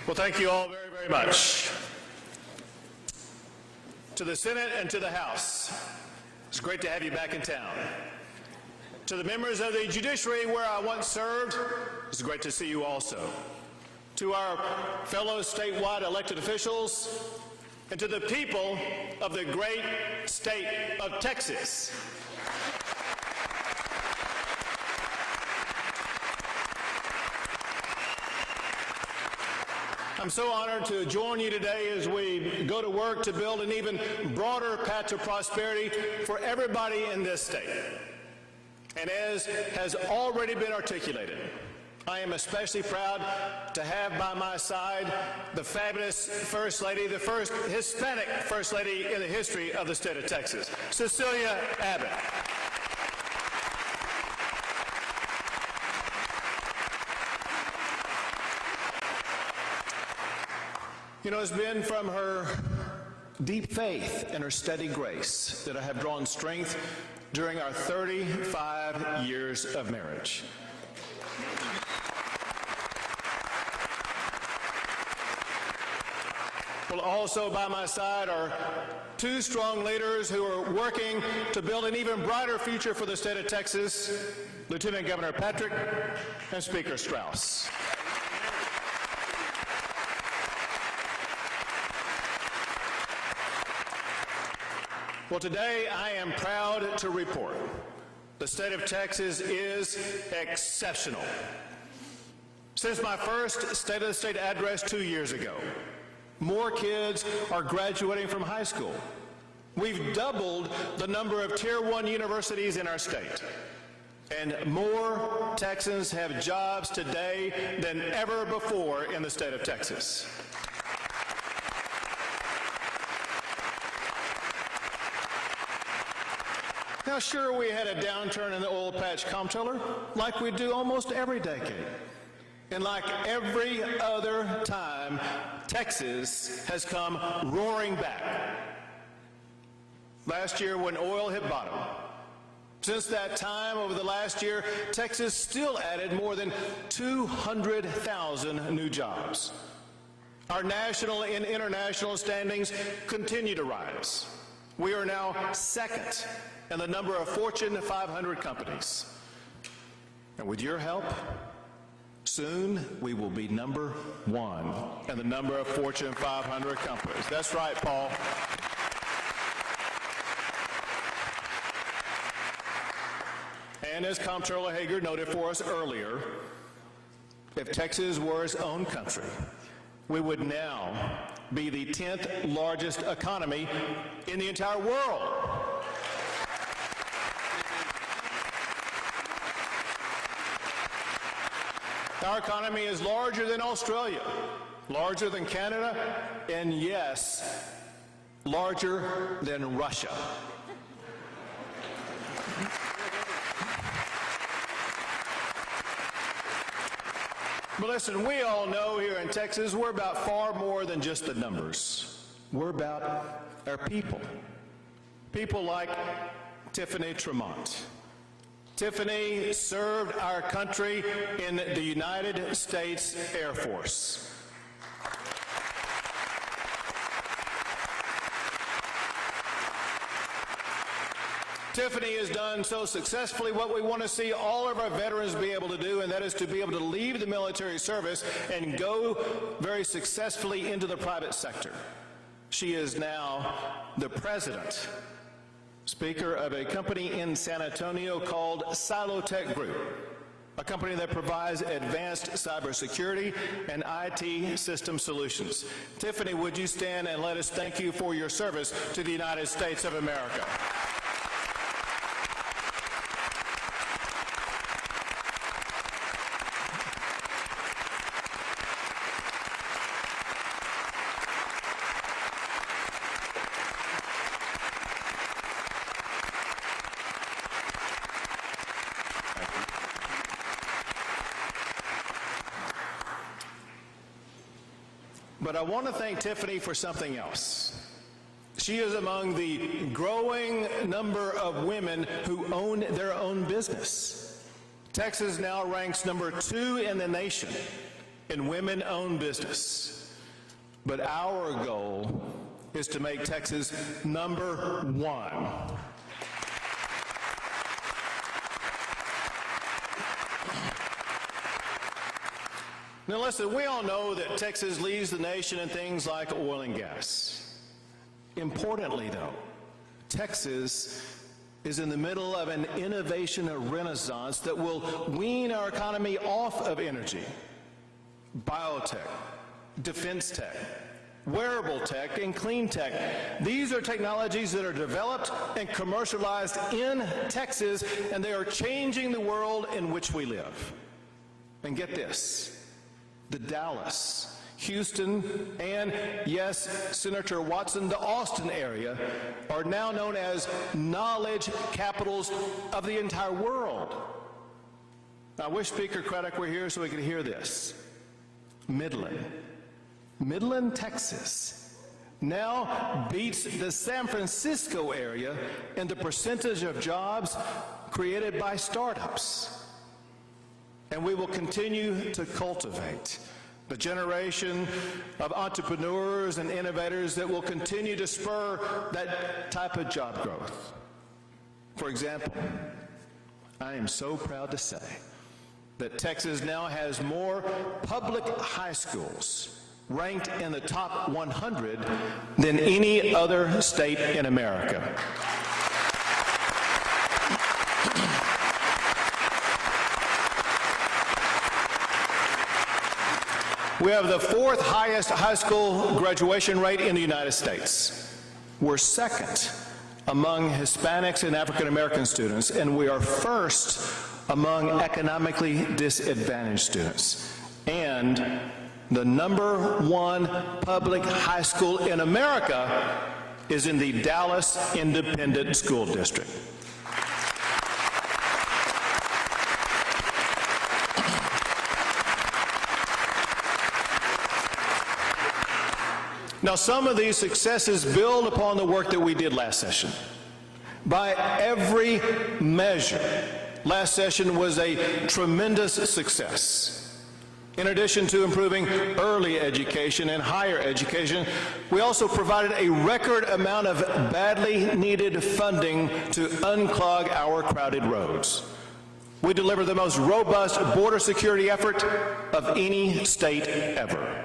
Well, thank you all very, very much. To the Senate and to the House, it's great to have you back in town. To the members of the judiciary where I once served, it's great to see you also. To our fellow statewide elected officials, and to the people of the great state of Texas. I'm so honored to join you today as we go to work to build an even broader path to prosperity for everybody in this state. And as has already been articulated, I am especially proud to have by my side the fabulous First Lady, the first Hispanic First Lady in the history of the state of Texas, Cecilia Abbott. You know, it's been from her deep faith and her steady grace that I have drawn strength during our 35 years of marriage. Well, also by my side are two strong leaders who are working to build an even brighter future for the state of Texas, Lieutenant Governor Patrick and Speaker Strauss. Well, today I am proud to report the state of Texas is exceptional. Since my first State of the State address 2 years ago, more kids are graduating from high school. We've doubled the number of Tier 1 universities in our state. And more Texans have jobs today than ever before in the state of Texas. Now, sure, we had a downturn in the oil patch comptroller, like we do almost every decade. And like every other time, Texas has come roaring back. Last year, when oil hit bottom, since that time, over the last year, Texas still added more than 200,000 new jobs. Our national and international standings continue to rise. We are now second in the number of Fortune 500 companies. And with your help, soon we will be number one in the number of Fortune 500 companies. That's right, Paul. And as Comptroller Hager noted for us earlier, if Texas were its own country, we would now be the 10th largest economy in the entire world. Our economy is larger than Australia, larger than Canada, and yes, larger than Russia. But listen, we all know here in Texas, we're about far more than just the numbers. We're about our people. People like Tiffany Tremont. Tiffany served our country in the United States Air Force. Tiffany has done so successfully what we want to see all of our veterans be able to do, and that is to be able to leave the military service and go very successfully into the private sector. She is now the president, speaker of a company in San Antonio called Silotech Group, a company that provides advanced cybersecurity and IT system solutions. Tiffany, would you stand and let us thank you for your service to the United States of America? But I want to thank Tiffany for something else. She is among the growing number of women who own their own business. Texas now ranks number 2 in the nation in women-owned business. But our goal is to make Texas number one. Now listen, we all know that Texas leads the nation in things like oil and gas. Importantly, though, Texas is in the middle of an innovation renaissance that will wean our economy off of energy, biotech, defense tech, wearable tech, and clean tech. These are technologies that are developed and commercialized in Texas, and they are changing the world in which we live. And get this, the Dallas, Houston, and, yes, Senator Watson, the Austin area are now known as knowledge capitals of the entire world. I wish Speaker Craddock were here so we could hear this. Midland, Texas, now beats the San Francisco area in the percentage of jobs created by startups. And we will continue to cultivate the generation of entrepreneurs and innovators that will continue to spur that type of job growth. For example, I am so proud to say that Texas now has more public high schools ranked in the top 100 than any other state in America. We have the fourth highest high school graduation rate in the United States. We're second among Hispanics and African American students, and we are first among economically disadvantaged students. And the #1 public high school in America is in the Dallas Independent School District. Now, some of these successes build upon the work that we did last session. By every measure, last session was a tremendous success. In addition to improving early education and higher education, we also provided a record amount of badly needed funding to unclog our crowded roads. We delivered the most robust border security effort of any state ever.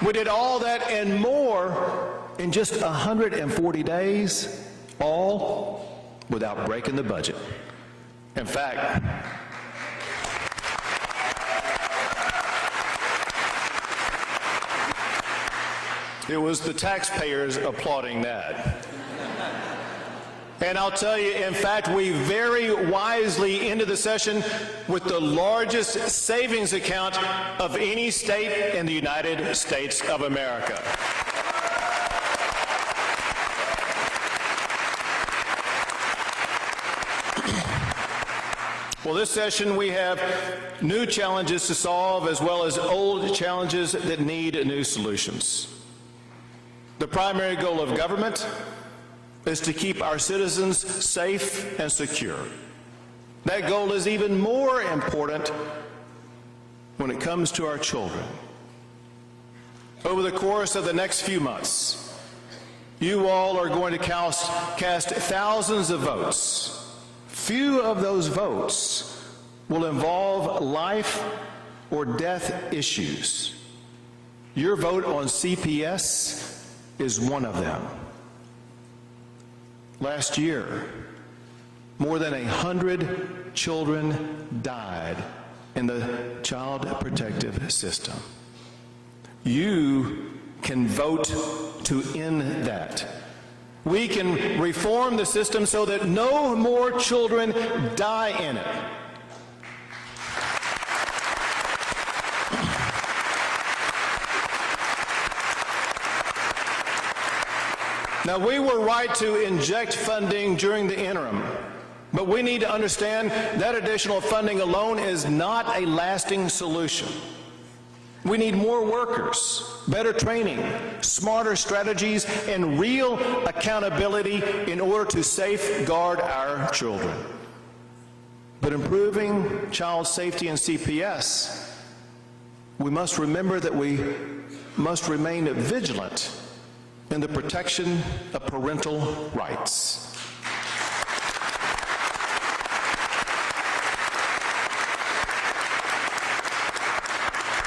We did all that and more in just 140 days, all without breaking the budget. In fact, it was the taxpayers applauding that. And I'll tell you, in fact, we very wisely ended the session with the largest savings account of any state in the United States of America. Well, this session we have new challenges to solve as well as old challenges that need new solutions. The primary goal of government is to keep our citizens safe and secure. That goal is even more important when it comes to our children. Over the course of the next few months, you all are going to cast thousands of votes. Few of those votes will involve life or death issues. Your vote on CPS is one of them. Last year, more than 100 children died in the child protective system. You can vote to end that. We can reform the system so that no more children die in it. Now, we were right to inject funding during the interim, but we need to understand that additional funding alone is not a lasting solution. We need more workers, better training, smarter strategies, and real accountability in order to safeguard our children. But improving child safety in CPS, we must remember that we must remain vigilant in the protection of parental rights.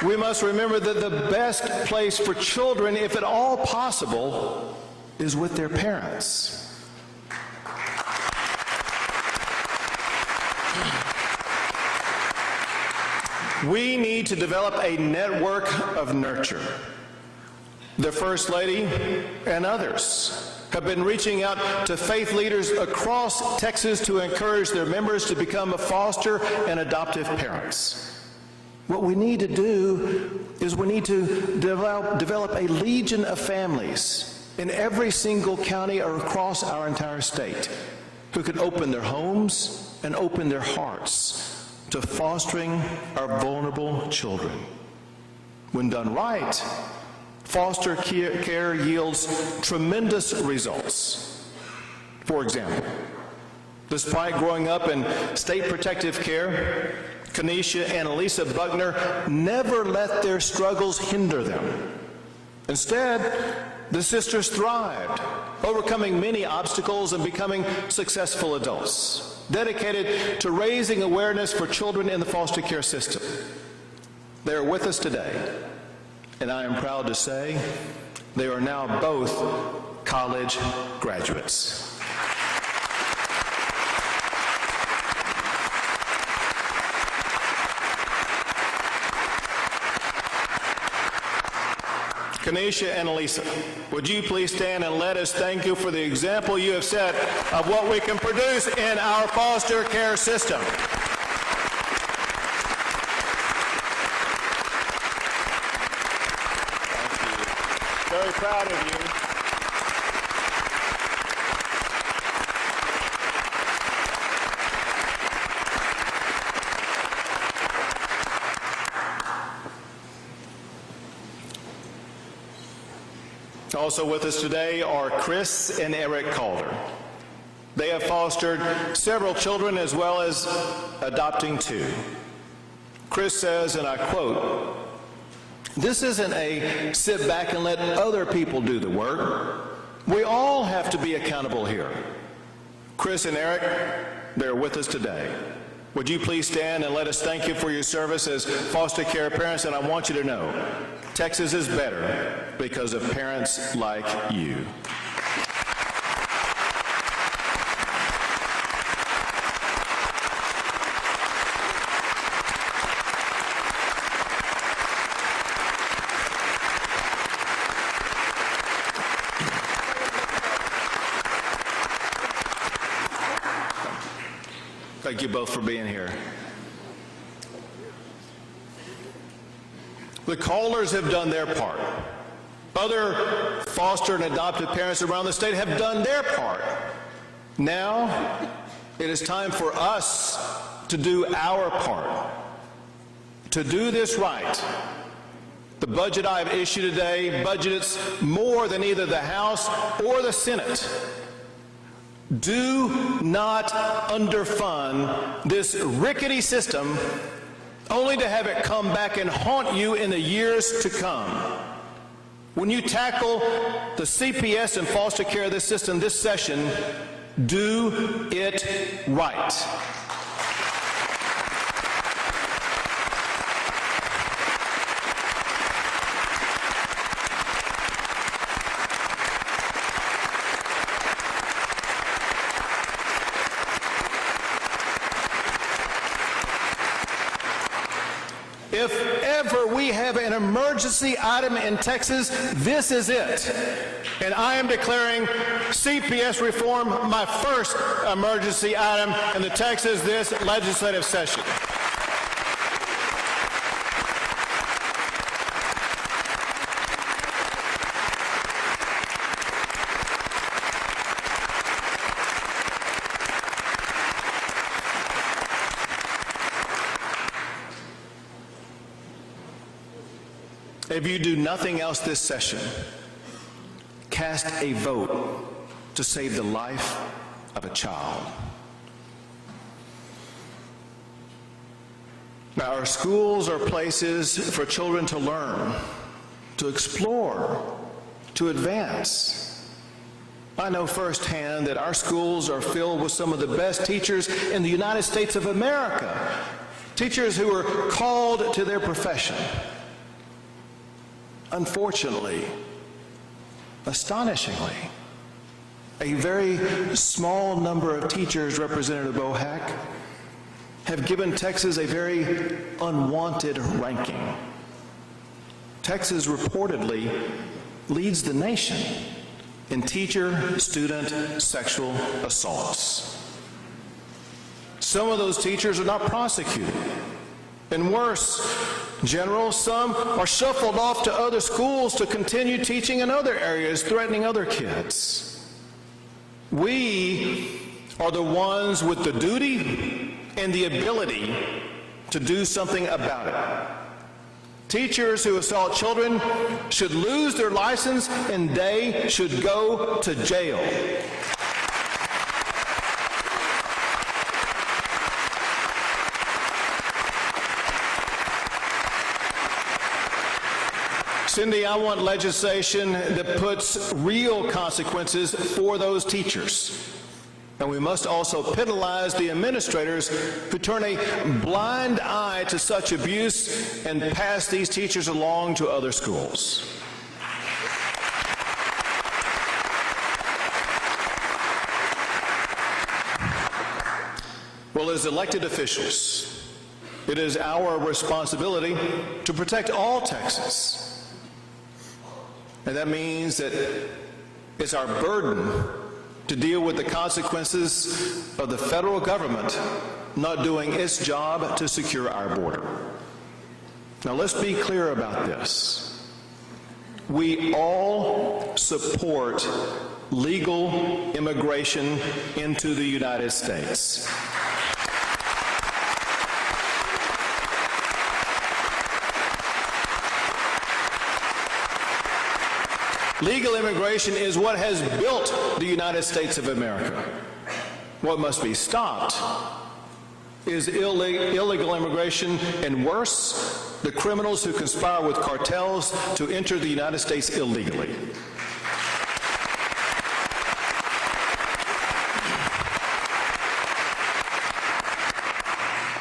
We must remember that the best place for children, if at all possible, is with their parents. We need to develop a network of nurture. The First Lady and others have been reaching out to faith leaders across Texas to encourage their members to become foster and adoptive parents. What we need to do is we need to develop a legion of families in every single county or across our entire state who can open their homes and open their hearts to fostering our vulnerable children. When done right, foster care yields tremendous results. For example, despite growing up in state protective care, Kenesha and Elisa Buckner never let their struggles hinder them. Instead, the sisters thrived, overcoming many obstacles and becoming successful adults, dedicated to raising awareness for children in the foster care system. They are with us today, and I am proud to say they are now both college graduates. Kenesha and Elisa, would you please stand and let us thank you for the example you have set of what we can produce in our foster care system. Thank you. Very proud of you. Also with us today are Chris and Eric Calder. They have fostered several children as well as adopting 2. Chris says, and I quote, "This isn't a sit back and let other people do the work. We all have to be accountable here." Chris and Eric, they're with us today. Would you please stand and let us thank you for your service as foster care parents? And I want you to know, Texas is better because of parents like you. Thank you both for being here. The Callers have done their part. Other foster and adoptive parents around the state have done their part. Now, it is time for us to do our part. To do this right, the budget I have issued today budgets more than either the House or the Senate. Do not underfund this rickety system only to have it come back and haunt you in the years to come. When you tackle the CPS and foster care of this system this session, do it right. If ever we have an emergency item in Texas, this is it. And I am declaring CPS reform my first emergency item in the Texas this legislative session. if you do nothing else this session, cast a vote to save the life of a child. Now, our schools are places for children to learn, to explore, to advance. I know firsthand that our schools are filled with some of the best teachers in the United States of America, teachers who are called to their profession. Unfortunately, astonishingly, a very small number of teachers, Representative Bohack, have given Texas a very unwanted ranking. Texas reportedly leads the nation in teacher-student sexual assaults. Some of those teachers are not prosecuted. And worse, General, some are shuffled off to other schools to continue teaching in other areas, threatening other kids. We are the ones with the duty and the ability to do something about it. Teachers who assault children should lose their license and they should go to jail. Cindy, I want legislation that puts real consequences for those teachers. And we must also penalize the administrators who turn a blind eye to such abuse and pass these teachers along to other schools. Well, as elected officials, it is our responsibility to protect all Texans. And that means that it's our burden to deal with the consequences of the federal government not doing its job to secure our border. Now, let's be clear about this. We all support legal immigration into the United States. Legal immigration is what has built the United States of America. What must be stopped is illegal immigration, and worse, the criminals who conspire with cartels to enter the United States illegally.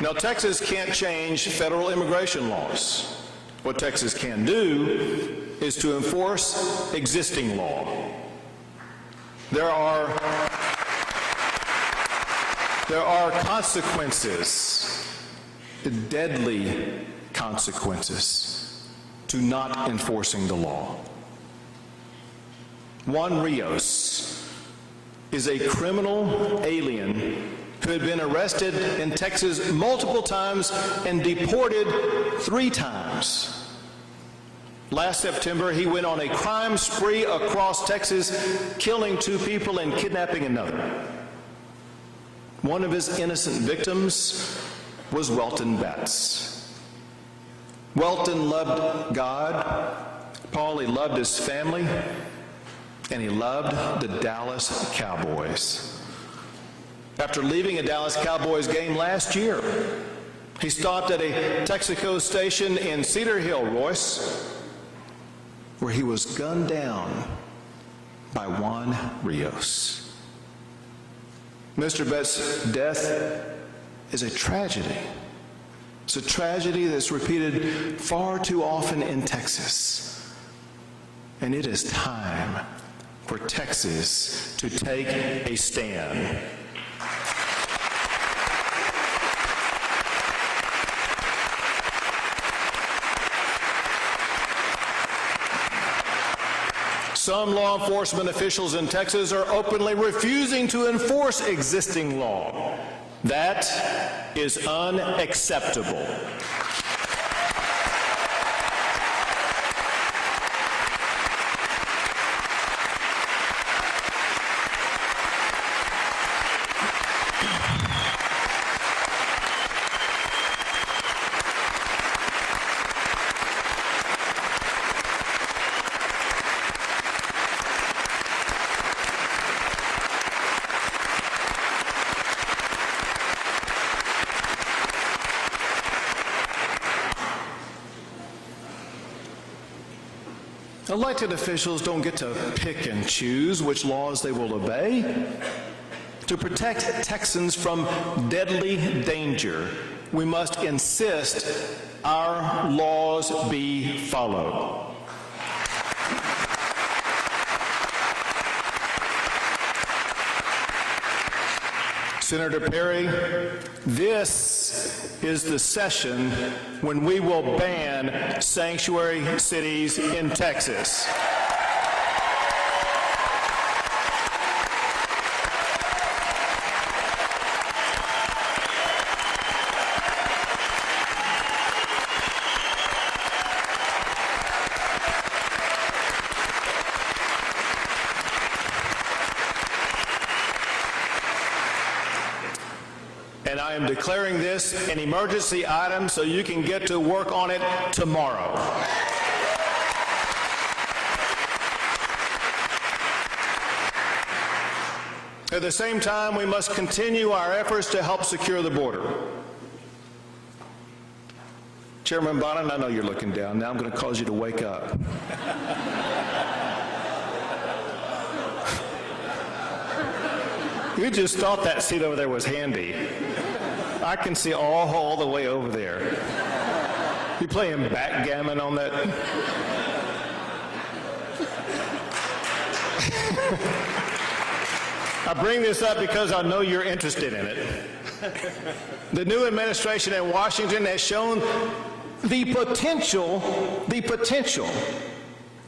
Now, Texas can't change federal immigration laws. What Texas can do is to enforce existing law. There are consequences, deadly consequences, to not enforcing the law. Juan Rios is a criminal alien who had been arrested in Texas multiple times and deported 3 times. Last September, he went on a crime spree across Texas, killing 2 people and kidnapping another. One of his innocent victims was Welton Betts. Welton loved God, Paul, he loved his family, and he loved the Dallas Cowboys. After leaving a Dallas Cowboys game last year, he stopped at a Texaco station in Cedar Hill, Royce, where he was gunned down by Juan Rios. Mr. Betts' death is a tragedy. It's a tragedy that's repeated far too often in Texas. And it is time for Texas to take a stand. Some law enforcement officials in Texas are openly refusing to enforce existing law. That is unacceptable. Elected officials don't get to pick and choose which laws they will obey. To protect Texans from deadly danger, we must insist our laws be followed. Senator Perry, this is the session when we will ban sanctuary cities in Texas. And I am declaring this an emergency item so you can get to work on it tomorrow. At the same time, we must continue our efforts to help secure the border. Chairman Bonnet, I know you're looking down. Now I'm going to cause you to wake up. You just thought that seat over there was handy. I can see all the way over there. You playing backgammon on that? I bring this up because I know you're interested in it. The new administration in Washington has shown the potential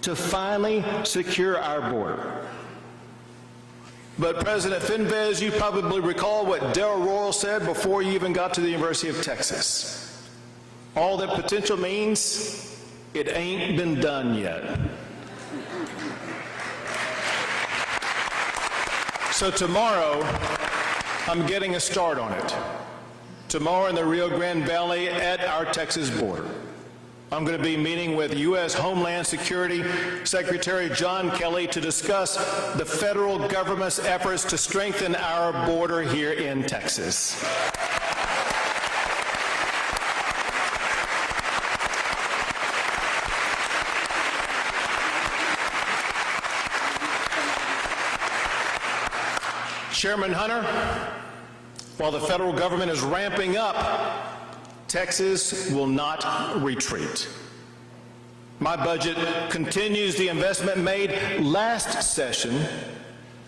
to finally secure our border. But President Finvez, you probably recall what Darrell Royal said before you even got to the University of Texas. All that potential means, it ain't been done yet. So tomorrow, I'm getting a start on it. Tomorrow in the Rio Grande Valley at our Texas border. I'm going to be meeting with U.S. Homeland Security Secretary John Kelly to discuss the federal government's efforts to strengthen our border here in Texas. Chairman Hunter, while the federal government is ramping up, Texas will not retreat. My budget continues the investment made last session,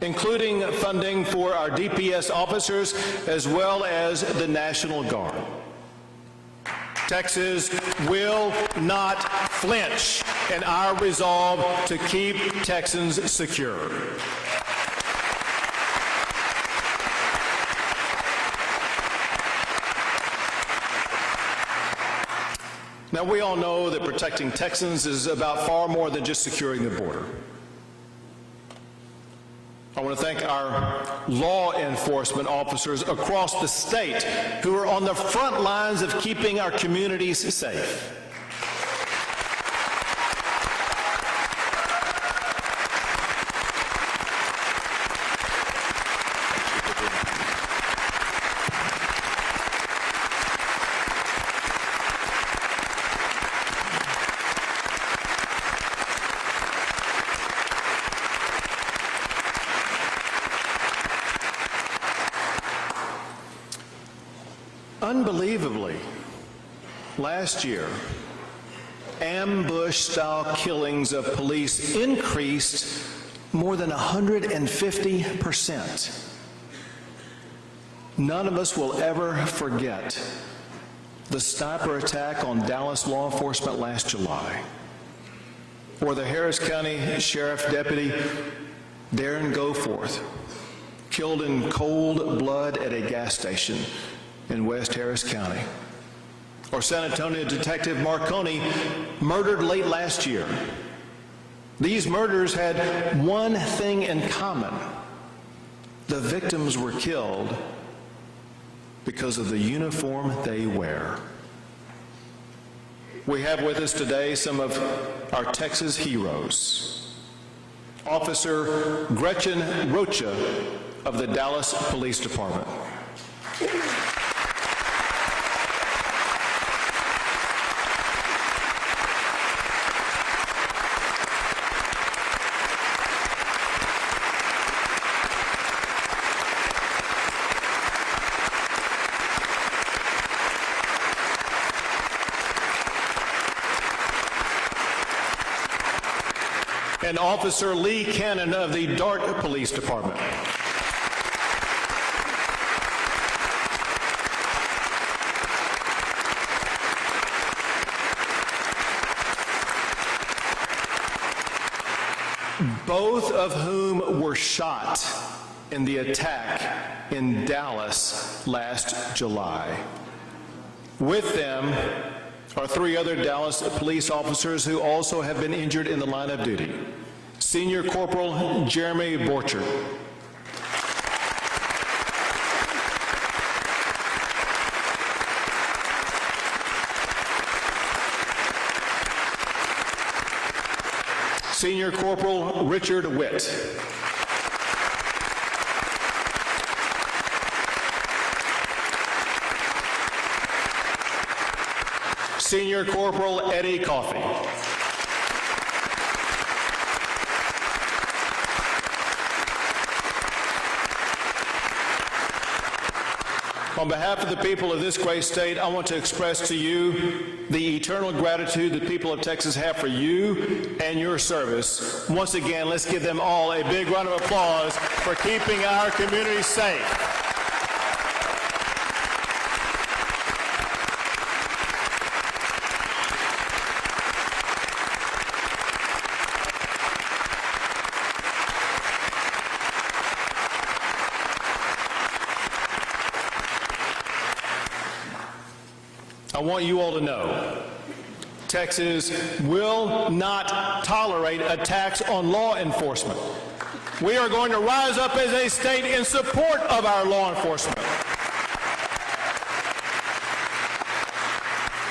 including funding for our DPS officers as well as the National Guard. Texas will not flinch in our resolve to keep Texans secure. Now, we all know that protecting Texans is about far more than just securing the border. I want to thank our law enforcement officers across the state who are on the front lines of keeping our communities safe. Unbelievably, last year, ambush-style killings of police increased more than 150%. None of us will ever forget the sniper attack on Dallas law enforcement last July, or the Harris County Sheriff Deputy Darren Goforth, killed in cold blood at a gas station in West Harris County, or San Antonio Detective Marconi, murdered late last year. These murders had one thing in common. The victims were killed because of the uniform they wear. We have with us today some of our Texas heroes. Officer Gretchen Rocha of the Dallas Police Department. and Officer Lee Cannon of the Dart Police Department. Both of whom were shot in the attack in Dallas last July. With them are 3 other Dallas police officers who also have been injured in the line of duty. Senior Corporal Jeremy Borchard, Senior Corporal Richard Witt, Senior Corporal Eddie Coffey, on behalf of the people of this great state, I want to express to you the eternal gratitude the people of Texas have for you and your service. Once again, let's give them all a big round of applause for keeping our community safe. I want you all to know, Texas will not tolerate attacks on law enforcement. We are going to rise up as a state in support of our law enforcement.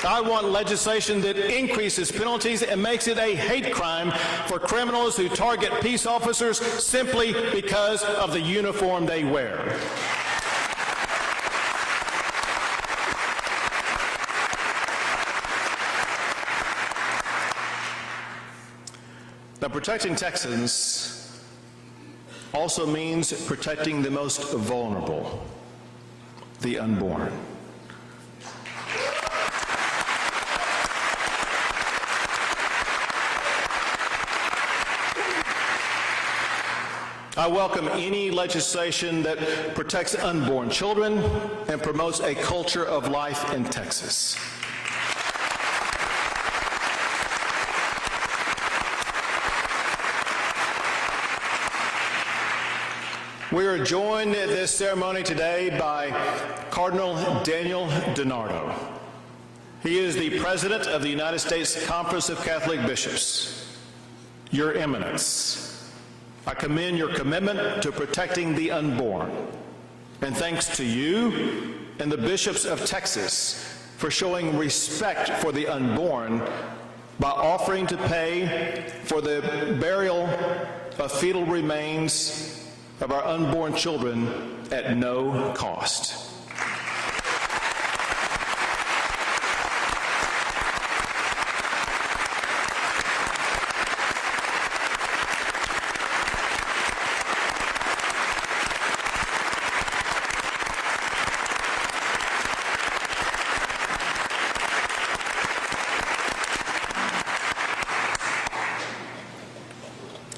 I want legislation that increases penalties and makes it a hate crime for criminals who target peace officers simply because of the uniform they wear. Now, protecting Texans also means protecting the most vulnerable, the unborn. I welcome any legislation that protects unborn children and promotes a culture of life in Texas. We are joined at this ceremony today by Cardinal Daniel DiNardo. He is the President of the United States Conference of Catholic Bishops. Your Eminence, I commend your commitment to protecting the unborn, and thanks to you and the bishops of Texas for showing respect for the unborn by offering to pay for the burial of fetal remains of our unborn children at no cost.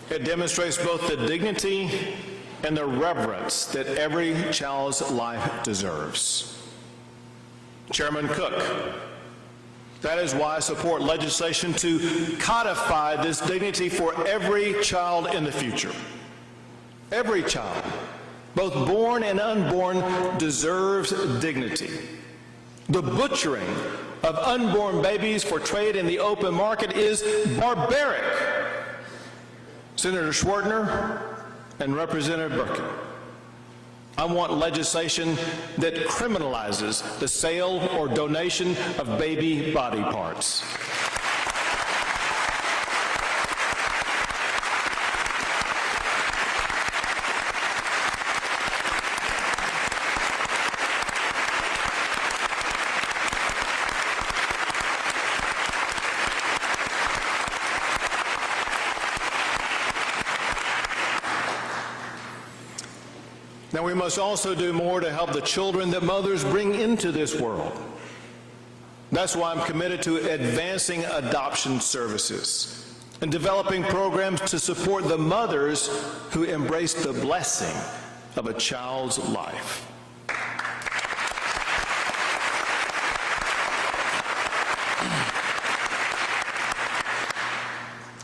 It demonstrates both the dignity and the reverence that every child's life deserves. Chairman Cook, that is why I support legislation to codify this dignity for every child in the future. Every child, both born and unborn, deserves dignity. The butchering of unborn babies for trade in the open market is barbaric. Senator Schwertner and Representative Burke, I want legislation that criminalizes the sale or donation of baby body parts. Now, we must also do more to help the children that mothers bring into this world. That's why I'm committed to advancing adoption services. and developing programs to support the mothers who embrace the blessing of a child's life.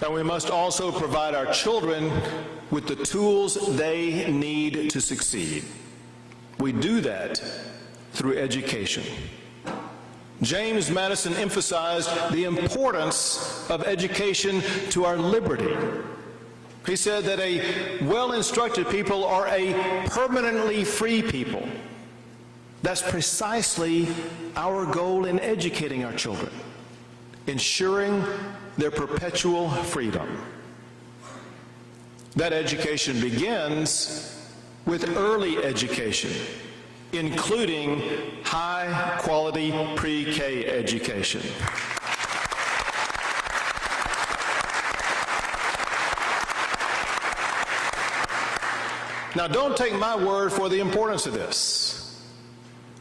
And we must also provide our children with the tools they need to succeed. We do that through education. James Madison emphasized the importance of education to our liberty. He said that a well-instructed people are a permanently free people. That's precisely our goal in educating our children, ensuring their perpetual freedom. That education begins with early education, including high-quality pre-K education. Now, don't take my word for the importance of this.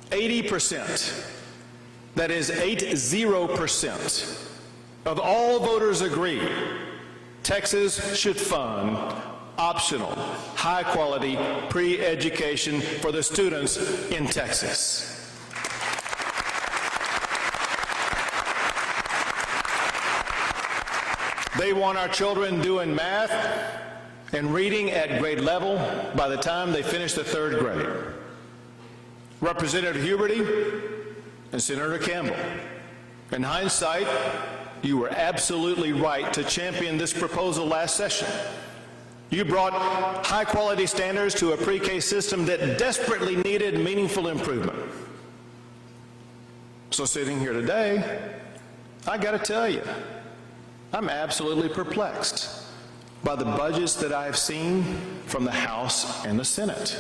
80%, that is 80%, of all voters agree Texas should fund optional, high-quality pre-education for the students in Texas. They want our children doing math and reading at grade level by the time they finish the third grade. Representative Huberty and Senator Campbell, in hindsight, you were absolutely right to champion this proposal last session. You brought high-quality standards to a pre-K system that desperately needed meaningful improvement. So sitting here today, I got to tell you, I'm absolutely perplexed by the budgets that I have seen from the House and the Senate.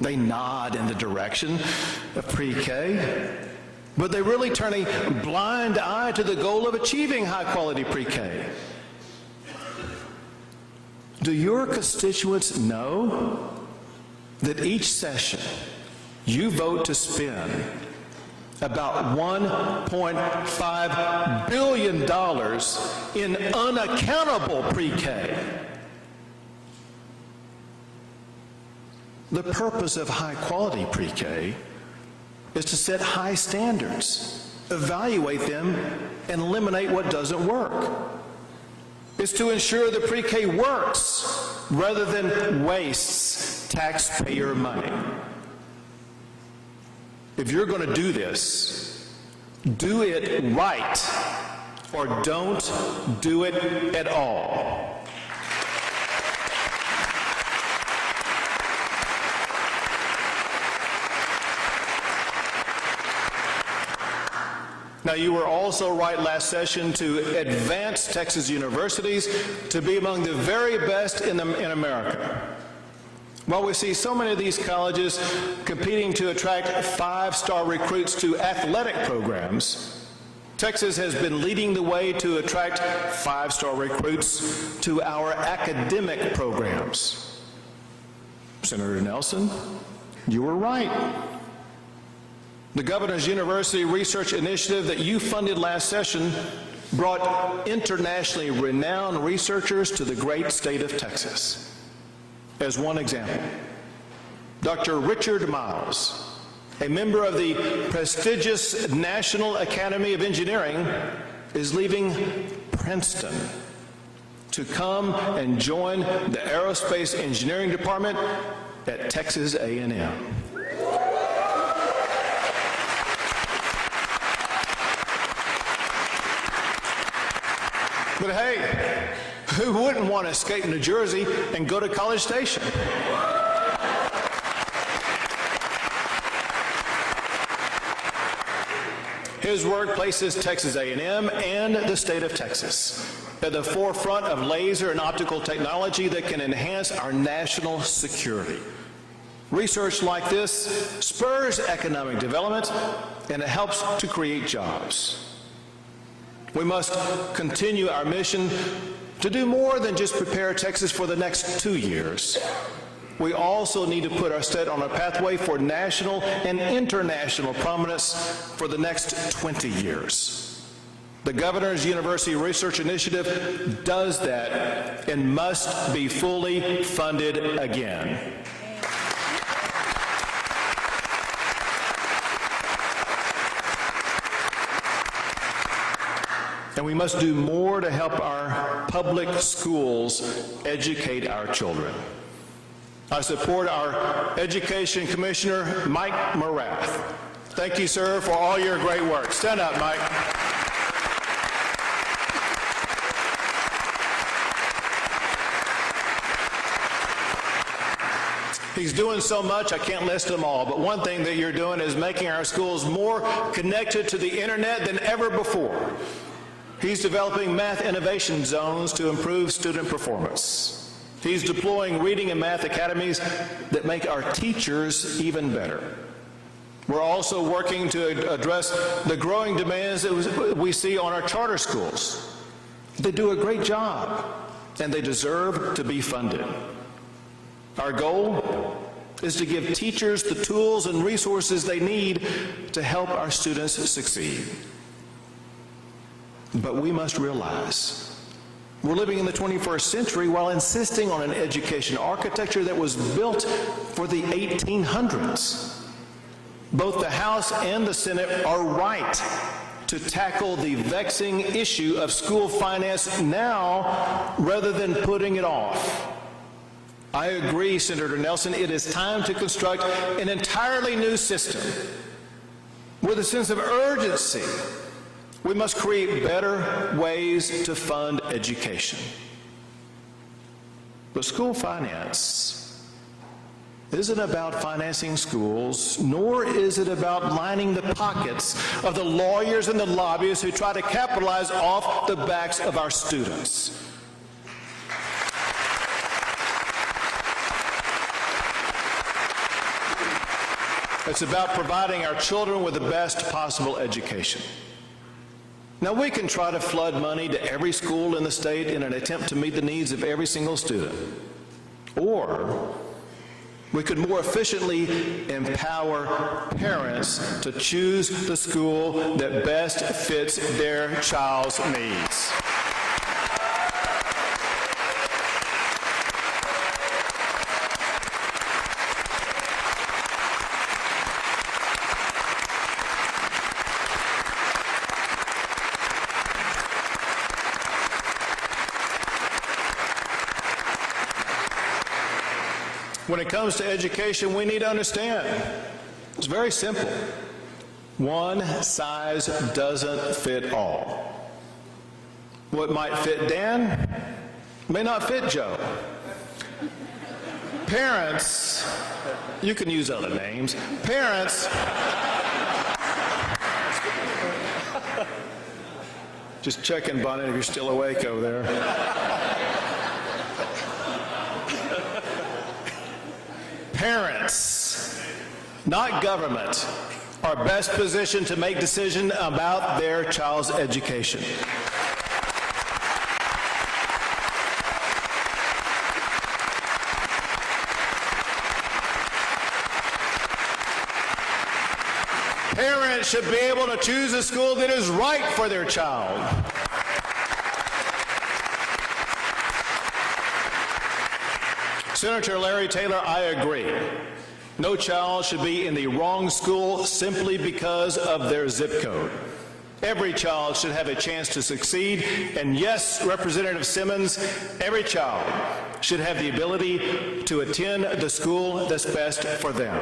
They nod in the direction of pre-K, but they really turn a blind eye to the goal of achieving high-quality pre-K. Do your constituents know that each session you vote to spend about $1.5 billion in unaccountable pre-K? The purpose of high-quality pre-K is to set high standards, evaluate them, and eliminate what doesn't work. It's to ensure the pre-K works rather than wastes taxpayer money. If you're going to do this, do it right, or don't do it at all. Now, you were also right last session to advance Texas universities to be among the very best in America. While we see so many of these colleges competing to attract five-star recruits to athletic programs, Texas has been leading the way to attract five-star recruits to our academic programs. Senator Nelson, you were right. The Governor's University Research Initiative that you funded last session brought internationally renowned researchers to the great state of Texas. As one example, Dr. Richard Miles, a member of the prestigious National Academy of Engineering, is leaving Princeton to come and join the Aerospace Engineering Department at Texas A&M. But hey, who wouldn't want to escape New Jersey and go to College Station? His work places Texas A&M and the state of Texas at the forefront of laser and optical technology that can enhance our national security. Research like this spurs economic development, and it helps to create jobs. We must continue our mission to do more than just prepare Texas for the next 2 years. We also need to put our state on a pathway for national and international prominence for the next 20 years. The Governor's University Research Initiative does that and must be fully funded again. And we must do more to help our public schools educate our children. I support our Education Commissioner, Mike Morath. Thank you, sir, for all your great work. Stand up, Mike. He's doing so much, I can't list them all, but one thing that you're doing is making our schools more connected to the internet than ever before. He's developing math innovation zones to improve student performance. He's deploying reading and math academies that make our teachers even better. We're also working to address the growing demands that we see on our charter schools. They do a great job, and they deserve to be funded. Our goal is to give teachers the tools and resources they need to help our students succeed. But we must realize we're living in the 21st century while insisting on an education architecture that was built for the 1800s. Both the House and the Senate are right to tackle the vexing issue of school finance now rather than putting it off. I agree, Senator Nelson, it is time to construct an entirely new system with a sense of urgency. We must create better ways to fund education. But school finance isn't about financing schools, nor is it about lining the pockets of the lawyers and the lobbyists who try to capitalize off the backs of our students. It's about providing our children with the best possible education. Now, we can try to flood money to every school in the state in an attempt to meet the needs of every single student. Or we could more efficiently empower parents to choose the school that best fits their child's needs. When it comes to education, we need to understand it's very simple. One size doesn't fit all. What might fit Dan may not fit Joe. Parents, you can use other names. Parents, just checking, Bonnet, if you're still awake over there. Parents, not government, are best positioned to make decisions about their child's education. Parents should be able to choose a school that is right for their child. Senator Larry Taylor, I agree. No child should be in the wrong school simply because of their zip code. Every child should have a chance to succeed, and yes, Representative Simmons, every child should have the ability to attend the school that's best for them.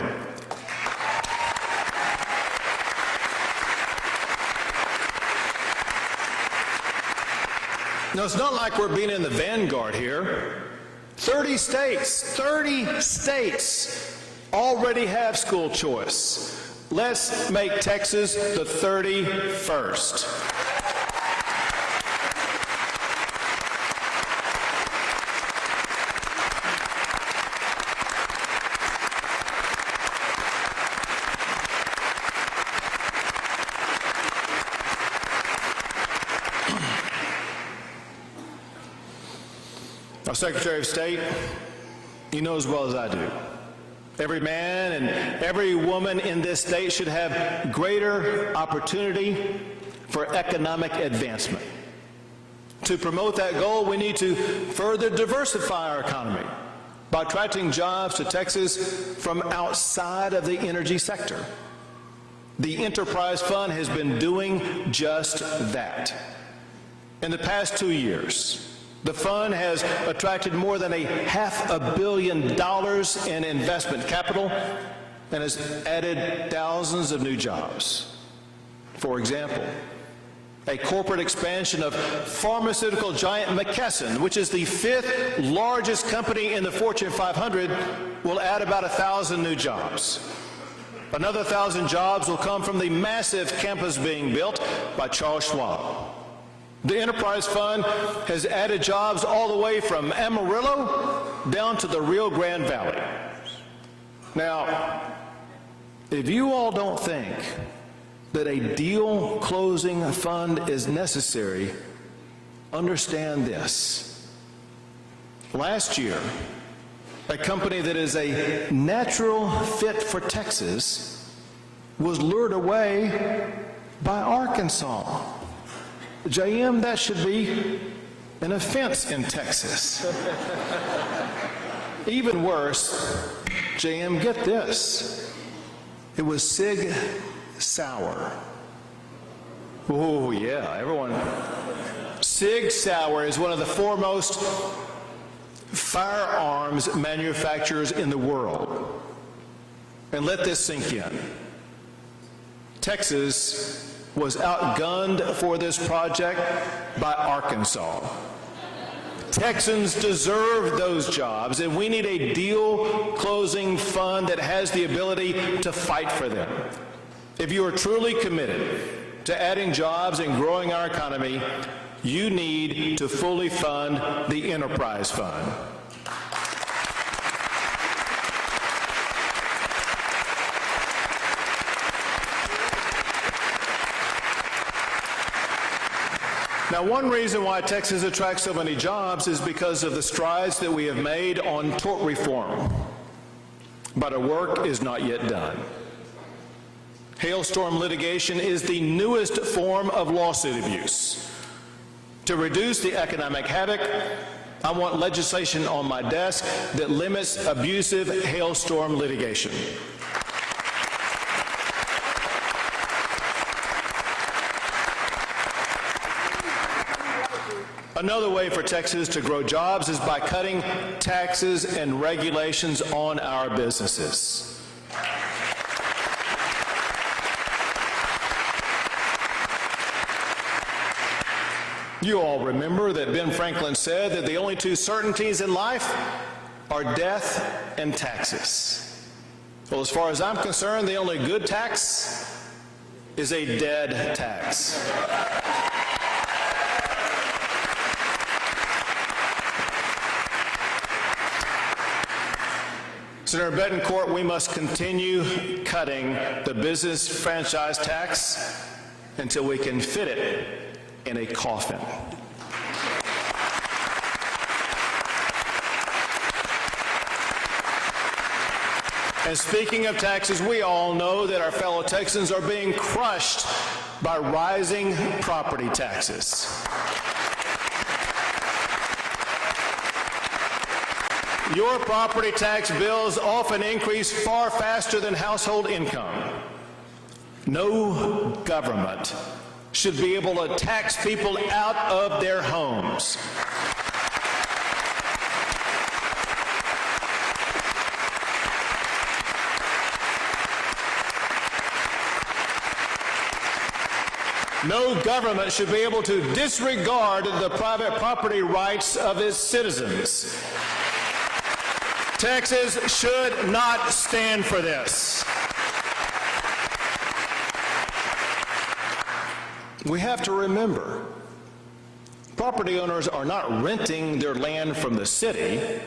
Now, it's not like we're being in the vanguard here. 30 states already have school choice. Let's make Texas the 31st. Our Secretary of State, you know as well as I do, every man and every woman in this state should have greater opportunity for economic advancement. To promote that goal, we need to further diversify our economy by attracting jobs to Texas from outside of the energy sector. The Enterprise Fund has been doing just that. In the past 2 years, the fund has attracted more than $500 million in investment capital and has added thousands of new jobs. For example, a corporate expansion of pharmaceutical giant McKesson, which is the 5th largest company in the Fortune 500, will add about 1,000 new jobs. Another 1,000 jobs will come from the massive campus being built by Charles Schwab. The Enterprise Fund has added jobs all the way from Amarillo down to the Rio Grande Valley. Now, if you all don't think that a deal closing fund is necessary, understand this. Last year, a company that is a natural fit for Texas was lured away by Arkansas. JM, that should be an offense in Texas. Even worse, JM, get this. It was Sig Sauer. Oh, yeah, everyone. Sig Sauer is one of the foremost firearms manufacturers in the world. And let this sink in. Texas was outgunned for this project by Arkansas. Texans deserve those jobs, and we need a deal-closing fund that has the ability to fight for them. If you are truly committed to adding jobs and growing our economy, you need to fully fund the Enterprise Fund. Now, one reason why Texas attracts so many jobs is because of the strides that we have made on tort reform. But our work is not yet done. Hailstorm litigation is the newest form of lawsuit abuse. To reduce the economic havoc, I want legislation on my desk that limits abusive hailstorm litigation. Another way for Texas to grow jobs is by cutting taxes and regulations on our businesses. You all remember that Ben Franklin said that the only two certainties in life are death and taxes. Well, as far as I'm concerned, the only good tax is a dead tax. Senator Betancourt, we must continue cutting the business franchise tax until we can fit it in a coffin. And speaking of taxes, we all know that our fellow Texans are being crushed by rising property taxes. Your property tax bills often increase far faster than household income. No government should be able to tax people out of their homes. No government should be able to disregard the private property rights of its citizens. Texas should not stand for this. We have to remember, property owners are not renting their land from the city.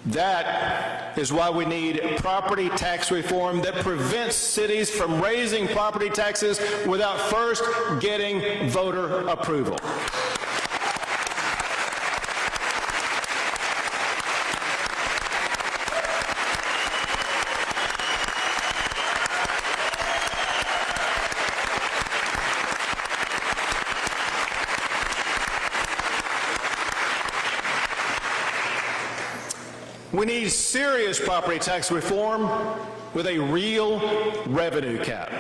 That is why we need property tax reform that prevents cities from raising property taxes without first getting voter approval. We need serious property tax reform with a real revenue cap.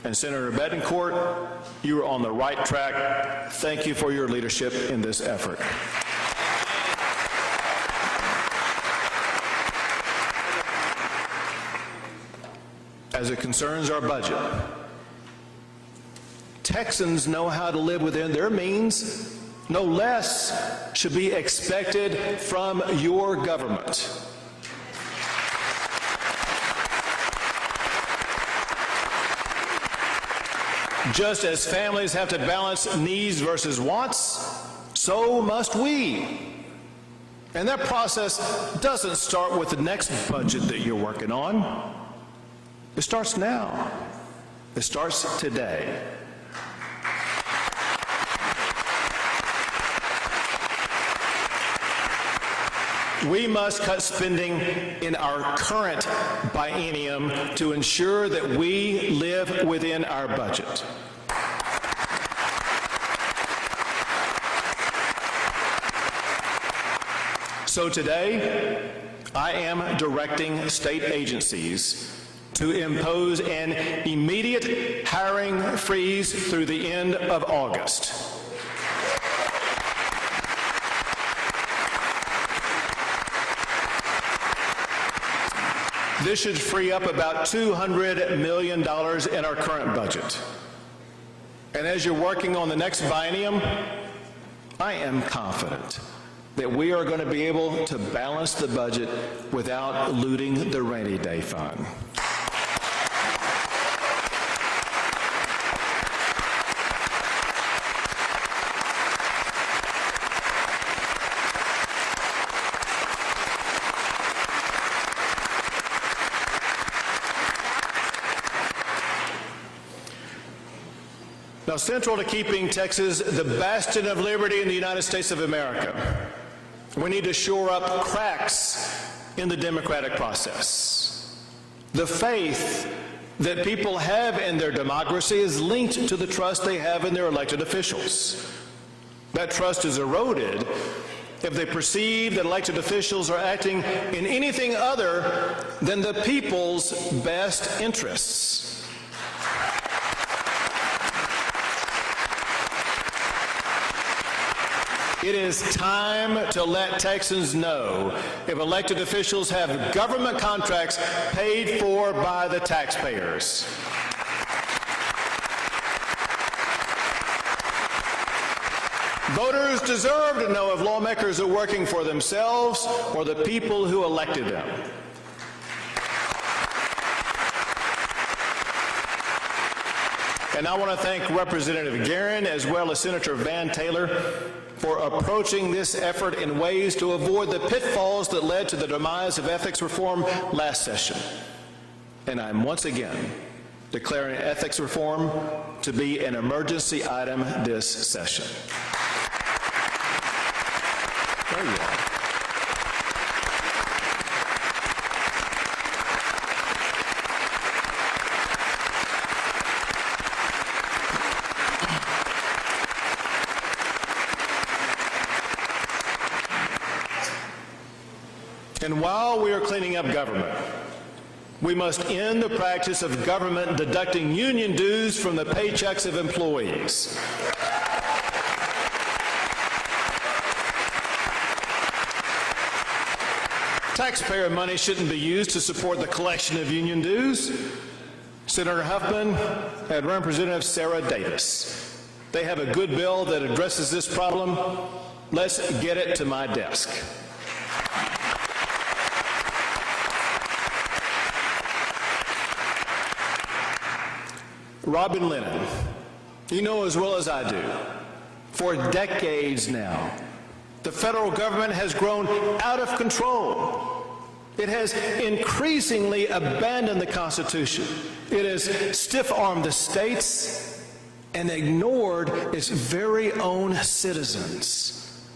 And Senator Betancourt, you are on the right track. Thank you for your leadership in this effort. As it concerns our budget, Texans know how to live within their means. No less should be expected from your government. Just as families have to balance needs versus wants, so must we. And that process doesn't start with the next budget that you're working on. It starts now. It starts today. We must cut spending in our current biennium to ensure that we live within our budget. So today, I am directing state agencies to impose an immediate hiring freeze through the end of August. This should free up about $200 million in our current budget. And as you're working on the next biennium, I am confident that we are going to be able to balance the budget without looting the rainy day fund. Now, central to keeping Texas the bastion of liberty in the United States of America, we need to shore up cracks in the democratic process. The faith that people have in their democracy is linked to the trust they have in their elected officials. That trust is eroded if they perceive that elected officials are acting in anything other than the people's best interests. It is time to let Texans know if elected officials have government contracts paid for by the taxpayers. Voters deserve to know if lawmakers are working for themselves or the people who elected them. And I want to thank Representative Guerin as well as Senator Van Taylor for approaching this effort in ways to avoid the pitfalls that led to the demise of ethics reform last session. And I'm once again declaring ethics reform to be an emergency item this session. There you are. And while we are cleaning up government, we must end the practice of government deducting union dues from the paychecks of employees. Taxpayer money shouldn't be used to support the collection of union dues. Senator Huffman and Representative Sarah Davis, they have a good bill that addresses this problem. Let's get it to my desk. Robin Lennon, you know as well as I do, for decades now, the federal government has grown out of control. It has increasingly abandoned the Constitution. It has stiff-armed the states and ignored its very own citizens.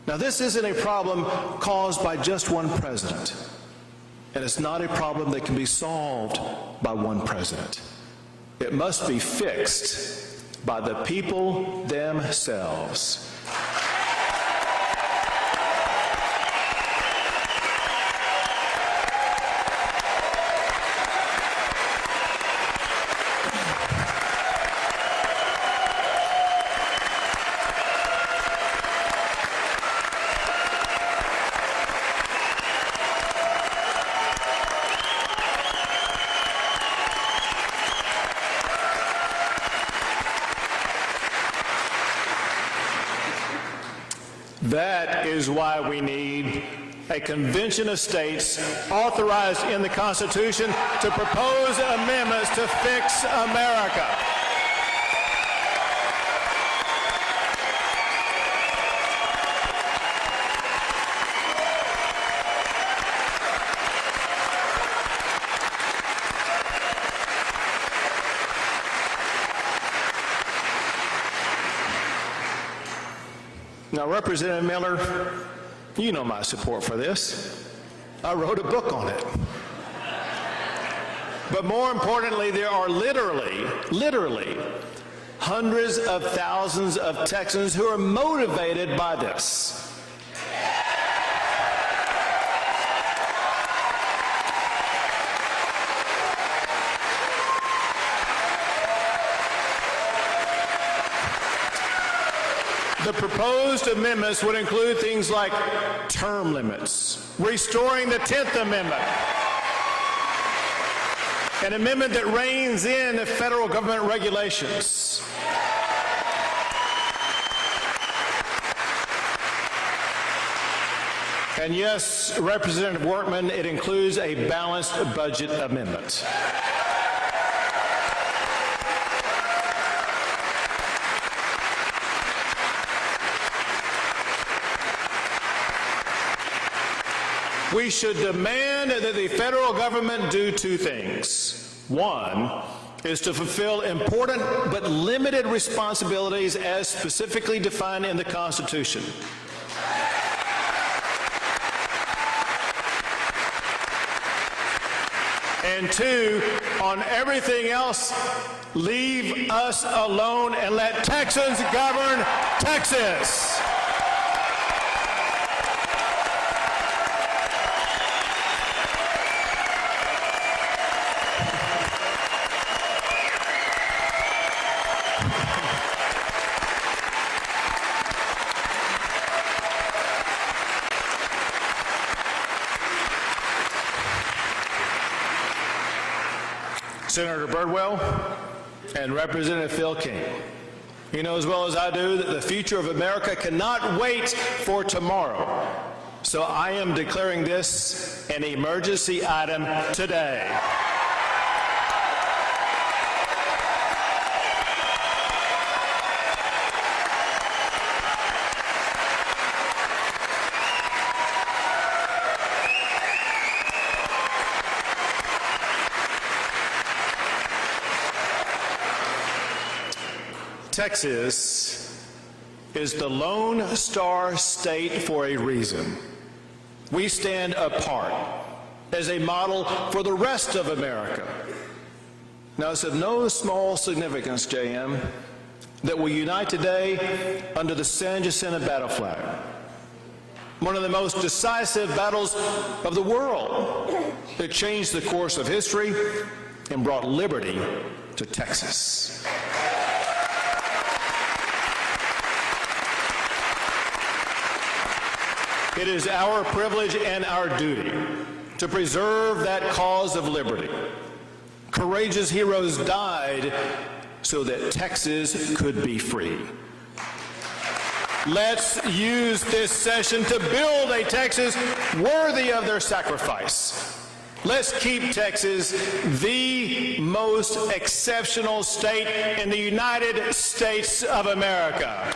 Now, this isn't a problem caused by just one president, and it's not a problem that can be solved by one president. It must be fixed by the people themselves. That is why we need a convention of states authorized in the Constitution to propose amendments to fix America. Now, Representative Miller, you know my support for this. I wrote a book on it. But more importantly, there are literally hundreds of thousands of Texans who are motivated by this. The proposed amendments would include things like term limits, restoring the 10th Amendment, an amendment that reins in the federal government regulations, and yes, Representative Workman, it includes a balanced budget amendment. We should demand that the federal government do two things. One is to fulfill important but limited responsibilities as specifically defined in the Constitution. And two, on everything else, leave us alone and let Texans govern Texas. Senator Birdwell and Representative Phil King, you know as well as I do that the future of America cannot wait for tomorrow. So I am declaring this an emergency item today. Texas is the Lone Star State for a reason. We stand apart as a model for the rest of America. Now, it's of no small significance, JM, that we unite today under the San Jacinto battle flag, one of the most decisive battles of the world that changed the course of history and brought liberty to Texas. It is our privilege and our duty to preserve that cause of liberty. Courageous heroes died so that Texas could be free. Let's use this session to build a Texas worthy of their sacrifice. Let's keep Texas the most exceptional state in the United States of America.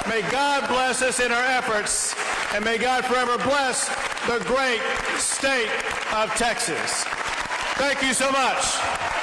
May God bless us in our efforts, and may God forever bless the great state of Texas. Thank you so much.